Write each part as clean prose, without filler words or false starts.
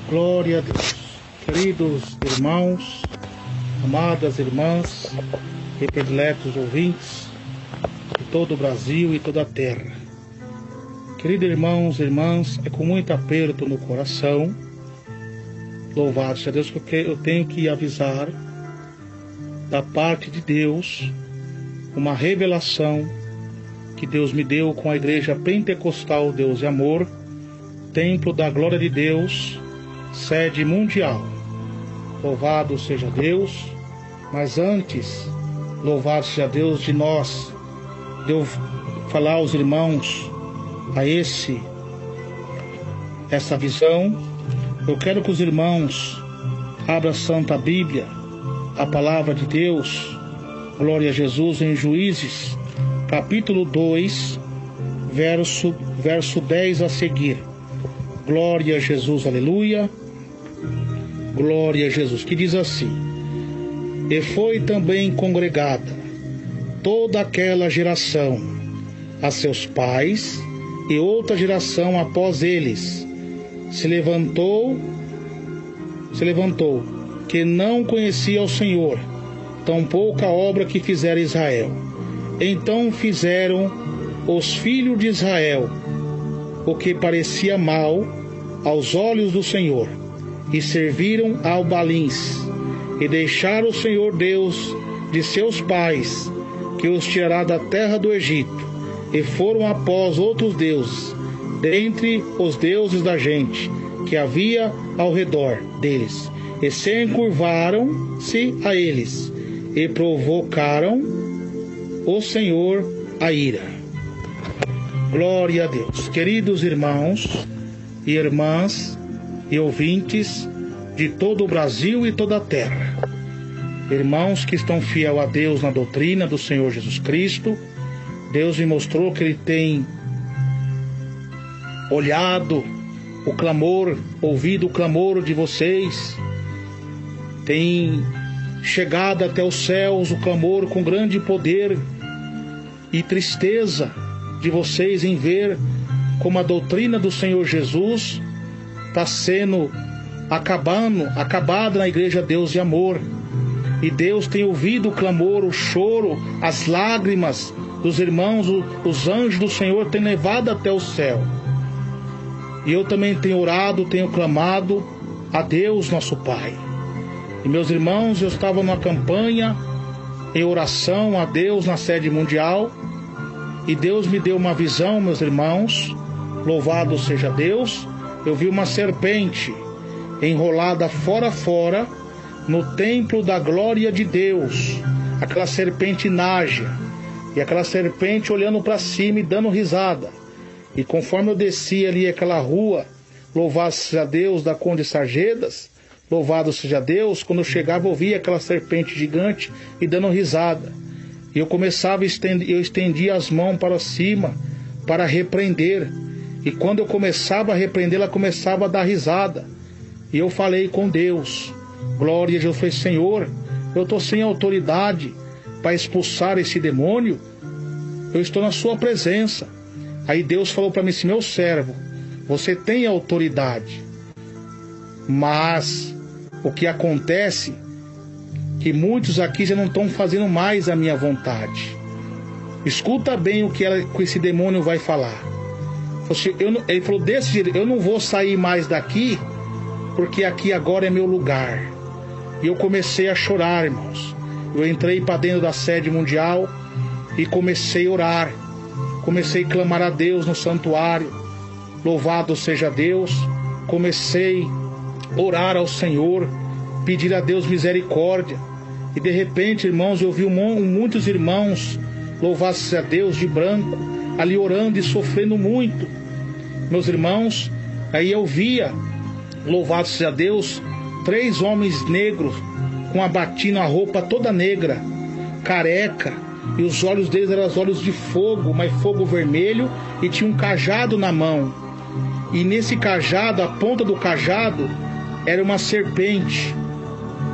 Glória a Deus. Queridos irmãos, amadas irmãs e prediletos ouvintes de todo o Brasil e toda a terra. Queridos irmãos e irmãs, é com muito aperto no coração, louvado seja Deus, que eu tenho que avisar da parte de Deus uma revelação que Deus me deu com a Igreja Pentecostal Deus e Amor, Templo da Glória de Deus, sede mundial. Louvado seja Deus, mas antes, louvado seja Deus de nós, de eu falar aos irmãos essa visão, eu quero que os irmãos abram a Santa Bíblia, a Palavra de Deus, glória a Jesus, em Juízes, capítulo 2, verso 10 a seguir. Glória a Jesus, aleluia. Glória a Jesus, que diz assim: E foi também congregada toda aquela geração a seus pais, e outra geração após eles se levantou, que não conhecia o Senhor, tampouco a obra que fizera Israel. Então fizeram os filhos de Israel o que parecia mal aos olhos do Senhor, e serviram ao Baalins, e deixaram o Senhor Deus de seus pais, que os tirará da terra do Egito, e foram após outros deuses, dentre os deuses da gente, que havia ao redor deles, e se encurvaram-se a eles, e provocaram o Senhor a ira. Glória a Deus. Queridos irmãos e irmãs e ouvintes de todo o Brasil e toda a terra, irmãos que estão fiel a Deus na doutrina do Senhor Jesus Cristo, Deus me mostrou que Ele tem olhado o clamor, ouvido o clamor de vocês, tem chegado até os céus o clamor com grande poder e tristeza de vocês em ver como a doutrina do Senhor Jesus está sendo acabada na Igreja Deus e Amor. E Deus tem ouvido o clamor, o choro, as lágrimas dos irmãos, os anjos do Senhor têm levado até o céu. E eu também tenho orado, tenho clamado a Deus nosso Pai. E meus irmãos, eu estava numa campanha em oração a Deus na sede mundial, e Deus me deu uma visão, meus irmãos, louvado seja Deus. Eu vi uma serpente enrolada fora no templo da glória de Deus, aquela serpente nágia, e aquela serpente olhando para cima e dando risada. E conforme eu descia ali aquela rua, louvado seja Deus, da Conde Sarjedas, louvado seja Deus, quando eu chegava eu via aquela serpente gigante e dando risada. E eu estendia as mãos para cima para repreender. E quando eu começava a repreender, ela começava a dar risada. E eu falei com Deus, glória a Deus, falei: Senhor, eu estou sem autoridade para expulsar esse demônio, eu estou na sua presença. Aí Deus falou para mim assim: meu servo, você tem autoridade, mas o que acontece que muitos aqui já não estão fazendo mais a minha vontade. Escuta bem o que esse demônio vai falar. Ele falou desse jeito: eu não vou sair mais daqui, porque aqui agora é meu lugar. E eu comecei a chorar, irmãos. Eu entrei para dentro da sede mundial e comecei a orar, comecei a clamar a Deus no santuário, louvado seja Deus. Comecei a orar ao Senhor, pedir a Deus misericórdia. E de repente, irmãos, eu vi muitos irmãos, louvado seja Deus, de branco, ali orando e sofrendo muito. Meus irmãos, aí eu via, louvado seja Deus, 3 homens negros com a batina, a roupa toda negra, careca, e os olhos deles eram os olhos de fogo, mas fogo vermelho, e tinha um cajado na mão. E nesse cajado, a ponta do cajado era uma serpente.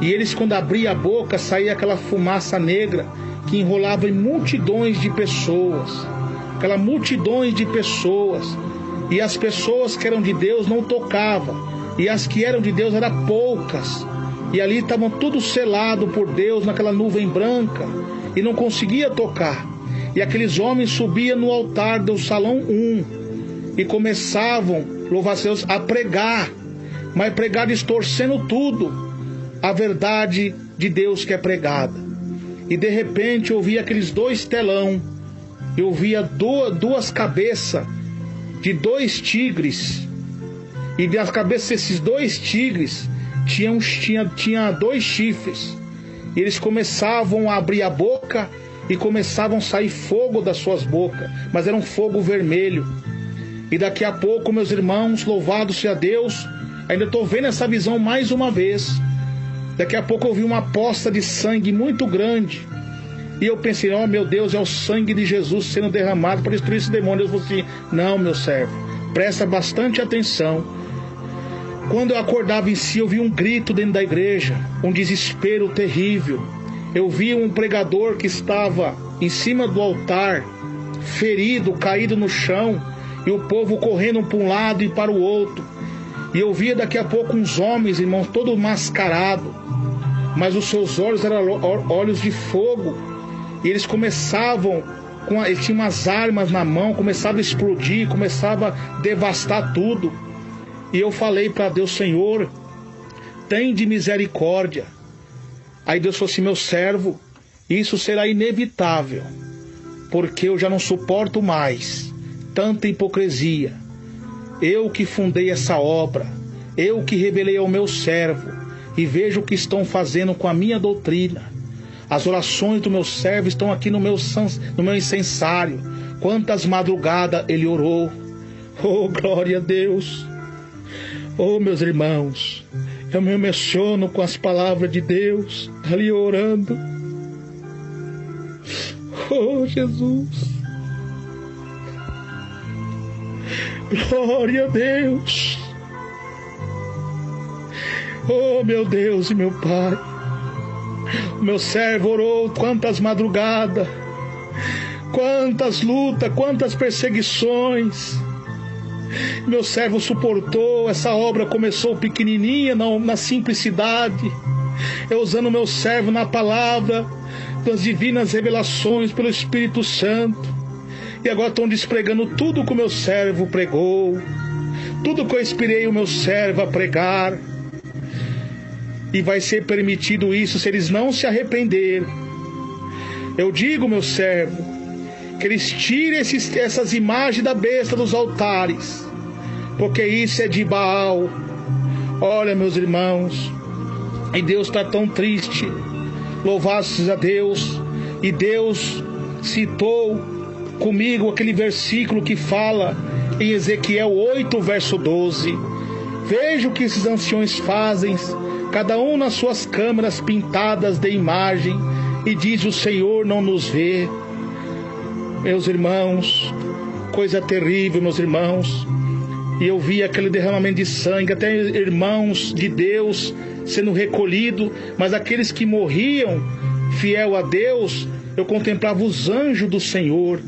E eles, quando abriam a boca, saía aquela fumaça negra que enrolava em multidões de pessoas. Aquela multidões de pessoas. E as pessoas que eram de Deus não tocavam. E as que eram de Deus eram poucas. E ali estavam tudo selado por Deus naquela nuvem branca. E não conseguia tocar. E aqueles homens subiam no altar do salão 1. E começavam, louvar a Deus, a pregar. Mas pregar distorcendo tudo. A verdade de Deus que é pregada. E de repente eu via aqueles 2 telão. Eu via duas cabeças de 2 tigres. E das cabeças desses 2 tigres tinha 2 chifres. E eles começavam a abrir a boca e começavam a sair fogo das suas bocas. Mas era um fogo vermelho. E daqui a pouco, meus irmãos, louvado seja Deus, ainda estou vendo essa visão mais uma vez. Daqui a pouco eu vi uma poça de sangue muito grande. E eu pensei, oh meu Deus, é o sangue de Jesus sendo derramado para destruir esse demônio. Eu falei assim, não, meu servo, presta bastante atenção. Quando eu acordava em si, eu vi um grito dentro da igreja, um desespero terrível. Eu vi um pregador que estava em cima do altar, ferido, caído no chão, e o povo correndo para um lado e para o outro. E eu via daqui a pouco uns homens, irmãos, todo mascarado, mas os seus olhos eram olhos de fogo. E eles começavam, eles tinham umas armas na mão, começavam a explodir, começavam a devastar tudo. E eu falei para Deus, Senhor, tem de misericórdia. Aí Deus falou assim, meu servo, isso será inevitável, porque eu já não suporto mais tanta hipocrisia. Eu que fundei essa obra, eu que revelei ao meu servo, e vejo o que estão fazendo com a minha doutrina. As orações do meu servo estão aqui no meu incensário. Quantas madrugadas ele orou. Oh, glória a Deus. Oh, meus irmãos, eu me emociono com as palavras de Deus, ali orando. Oh, Jesus. Glória a Deus. Oh, meu Deus e meu Pai. O meu servo orou quantas madrugadas, quantas lutas, quantas perseguições. Meu servo suportou. Essa obra começou pequenininha, na simplicidade. Eu usando meu servo na palavra das divinas revelações pelo Espírito Santo. E agora estão despregando tudo que o meu servo pregou, tudo que eu inspirei o meu servo a pregar. E vai ser permitido isso se eles não se arrependerem. Eu digo, meu servo, que eles tirem essas imagens da besta dos altares, porque isso é de Baal. Olha, meus irmãos, e Deus está tão triste. Louvado seja Deus. E Deus citou comigo aquele versículo que fala em Ezequiel 8, verso 12. Veja o que esses anciões fazem, cada um nas suas câmaras pintadas de imagem, e diz, o Senhor não nos vê. Meus irmãos, coisa terrível, meus irmãos. E eu vi aquele derramamento de sangue, até irmãos de Deus sendo recolhidos, mas aqueles que morriam fiel a Deus, eu contemplava os anjos do Senhor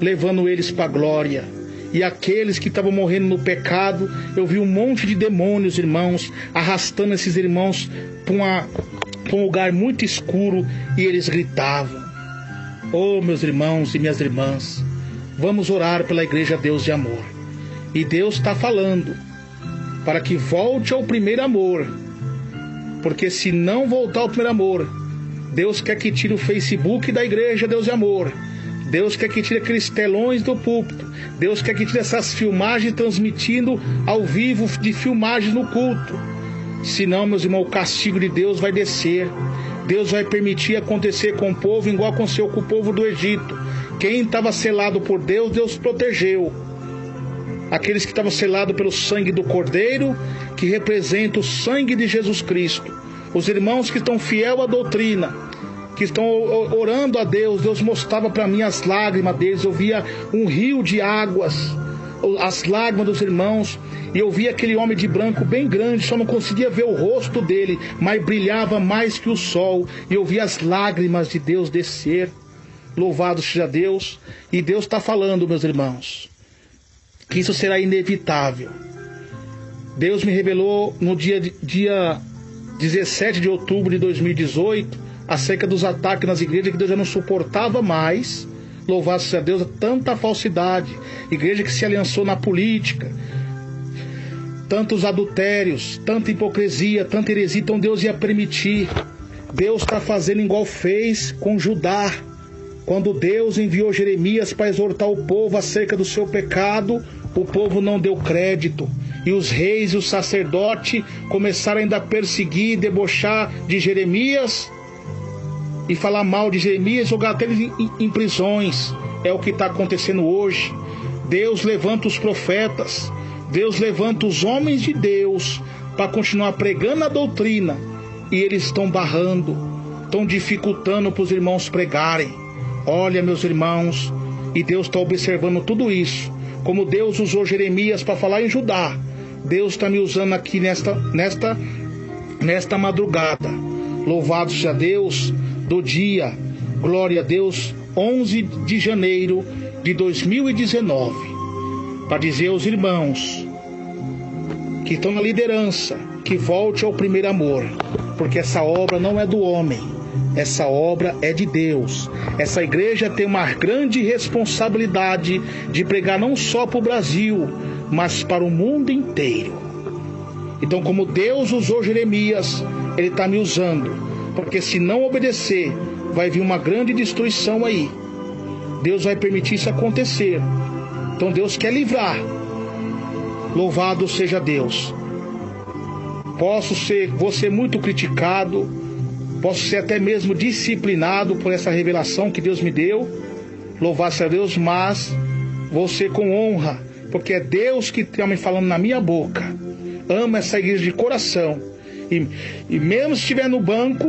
levando eles para a glória. E aqueles que estavam morrendo no pecado, eu vi um monte de demônios, irmãos, arrastando esses irmãos para um lugar muito escuro, e eles gritavam. Oh, meus irmãos e minhas irmãs, vamos orar pela Igreja Deus de Amor. E Deus está falando para que volte ao primeiro amor, porque se não voltar ao primeiro amor, Deus quer que tire o Facebook da Igreja Deus de Amor. Deus quer que tire aqueles telões do púlpito. Deus quer que tire essas filmagens transmitindo ao vivo de filmagens no culto. Senão, meus irmãos, o castigo de Deus vai descer. Deus vai permitir acontecer com o povo igual aconteceu com o povo do Egito. Quem estava selado por Deus, Deus protegeu. Aqueles que estavam selados pelo sangue do Cordeiro, que representa o sangue de Jesus Cristo. Os irmãos que estão fiel à doutrina, que estão orando a Deus, Deus mostrava para mim as lágrimas deles. Eu via um rio de águas, as lágrimas dos irmãos, e eu via aquele homem de branco bem grande, só não conseguia ver o rosto dele, mas brilhava mais que o sol, e eu via as lágrimas de Deus descer. Louvado seja Deus. E Deus está falando, meus irmãos, que isso será inevitável. Deus me revelou no dia 17 de outubro de 2018, acerca dos ataques nas igrejas, que Deus já não suportava mais, louvado seja Deus, tanta falsidade, igreja que se aliançou na política, tantos adultérios, tanta hipocrisia, tanta heresia. Então Deus ia permitir. Deus está fazendo igual fez com Judá, quando Deus enviou Jeremias para exortar o povo acerca do seu pecado. O povo não deu crédito, e os reis e os sacerdotes começaram ainda a perseguir, debochar de Jeremias e falar mal de Jeremias, jogar até ele em prisões. É o que está acontecendo hoje. Deus levanta os profetas, Deus levanta os homens de Deus para continuar pregando a doutrina, e eles estão barrando, estão dificultando para os irmãos pregarem. Olha, meus irmãos, e Deus está observando tudo isso. Como Deus usou Jeremias para falar em Judá, Deus está me usando aqui nesta madrugada. Louvado seja Deus, do dia, glória a Deus, 11 de janeiro de 2019, para dizer aos irmãos que estão na liderança, que volte ao primeiro amor, porque essa obra não é do homem, essa obra é de Deus. Essa igreja tem uma grande responsabilidade de pregar não só para o Brasil, mas para o mundo inteiro. Então, como Deus usou Jeremias, Ele está me usando, porque se não obedecer, vai vir uma grande destruição aí. Deus vai permitir isso acontecer. Então Deus quer livrar. Louvado seja Deus. Vou ser muito criticado, posso ser até mesmo disciplinado por essa revelação que Deus me deu. Louvado seja Deus, mas vou ser com honra, porque é Deus que está me falando na minha boca. Amo essa igreja de coração. E mesmo se estiver no banco,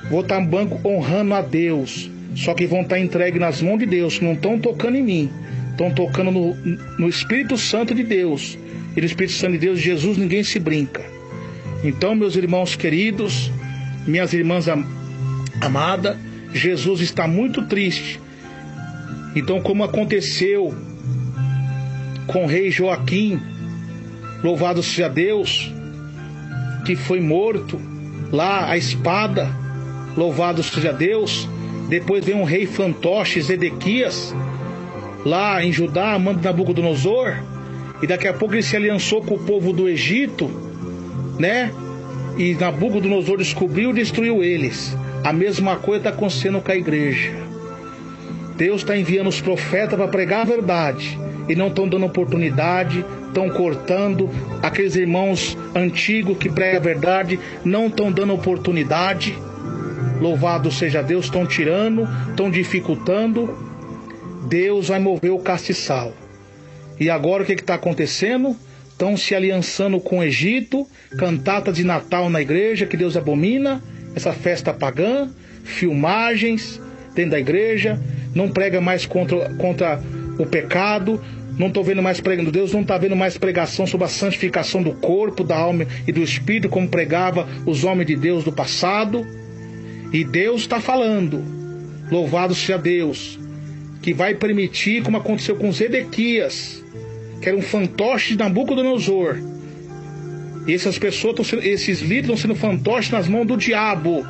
vou estar no banco honrando a Deus. Só que vão estar entregues nas mãos de Deus, que não estão tocando em mim, estão tocando no Espírito Santo de Deus. E no Espírito Santo de Deus, Jesus, ninguém se brinca. Então, meus irmãos queridos, minhas irmãs amadas, Jesus está muito triste. Então, como aconteceu com o rei Joaquim, louvado seja Deus, que foi morto lá à espada, louvado seja Deus. Depois veio um rei fantoche, Zedequias, lá em Judá, amando Nabucodonosor, e daqui a pouco ele se aliançou com o povo do Egito, né? E Nabucodonosor descobriu e destruiu eles. A mesma coisa está acontecendo com a igreja. Deus está enviando os profetas para pregar a verdade, e não estão dando oportunidade, estão cortando. Aqueles irmãos antigos que pregam a verdade não estão dando oportunidade. Louvado seja Deus, estão tirando, estão dificultando. Deus vai mover o castiçal. E agora o que está acontecendo? Estão se aliançando com o Egito, cantata de Natal na igreja, que Deus abomina, essa festa pagã, filmagens dentro da igreja, não prega mais contra o pecado, não estou vendo mais pregando, Deus não está vendo mais pregação sobre a santificação do corpo, da alma e do espírito, como pregava os homens de Deus do passado. E Deus está falando, louvado seja Deus, que vai permitir, como aconteceu com Zedequias, que era um fantoche de Nabucodonosor. E essas pessoas, esses líderes estão sendo fantoches nas mãos do diabo.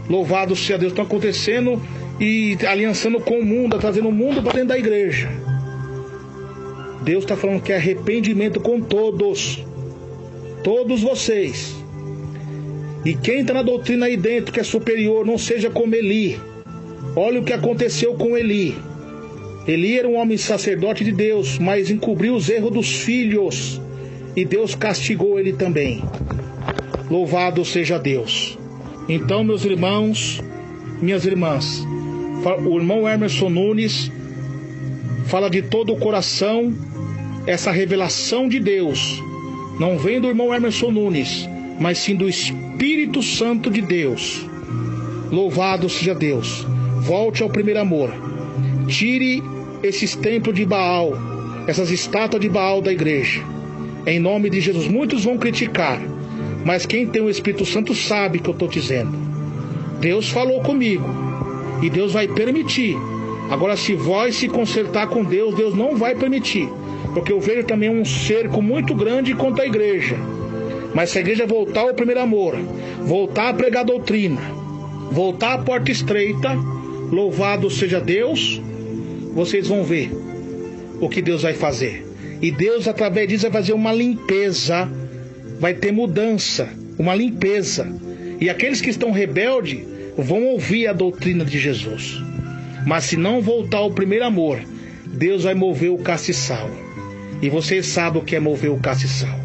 Louvado seja Deus, estão acontecendo e aliançando com o mundo, trazendo o mundo para dentro da igreja. Deus está falando que é arrependimento com todos vocês. E quem está na doutrina aí dentro, que é superior, não seja como Eli. Olha o que aconteceu com Eli. Eli era um homem sacerdote de Deus, mas encobriu os erros dos filhos, e Deus castigou ele também. Louvado seja Deus. Então, meus irmãos, minhas irmãs, o irmão Emerson Nunes fala de todo o coração. Essa revelação de Deus não vem do irmão Emerson Nunes, mas sim do Espírito Santo de Deus. Louvado seja Deus. Volte ao primeiro amor. Tire esses templos de Baal, essas estátuas de Baal da igreja. Em nome de Jesus. Muitos vão criticar, mas quem tem o Espírito Santo sabe o que eu estou dizendo. Deus falou comigo, e Deus vai permitir. Agora, se vós se consertar com Deus, Deus não vai permitir. porque eu vejo também um cerco muito grande contra a igreja. Mas se a igreja voltar ao primeiro amor, voltar a pregar a doutrina, voltar à porta estreita, louvado seja Deus, vocês vão ver o que Deus vai fazer. E Deus, através disso, vai fazer uma limpeza, vai ter mudança, uma limpeza. E aqueles que estão rebeldes vão ouvir a doutrina de Jesus. Mas se não voltar ao primeiro amor, Deus vai mover o castiçal. E vocês sabem o que é mover o castiçal.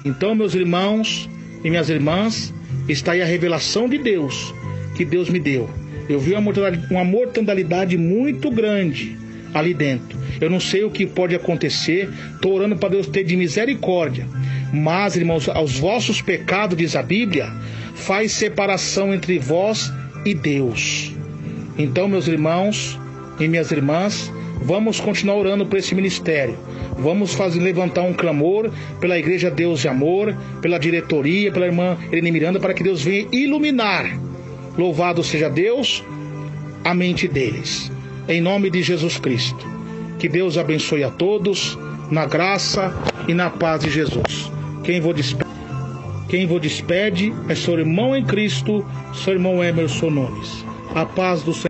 Então, meus irmãos e minhas irmãs, está aí a revelação de Deus, que Deus me deu. Eu vi uma mortandade muito grande ali dentro. Eu não sei o que pode acontecer, estou orando para Deus ter de misericórdia. Mas, irmãos, aos vossos pecados, diz a Bíblia, faz separação entre vós e Deus. Então, meus irmãos e minhas irmãs, vamos continuar orando por esse ministério. Vamos levantar um clamor pela Igreja Deus de Amor, pela diretoria, pela irmã Irene Miranda, para que Deus venha iluminar, louvado seja Deus, a mente deles. Em nome de Jesus Cristo. Que Deus abençoe a todos, na graça e na paz de Jesus. Quem vos despede é seu irmão em Cristo, seu irmão Emerson Nunes. A paz do Senhor.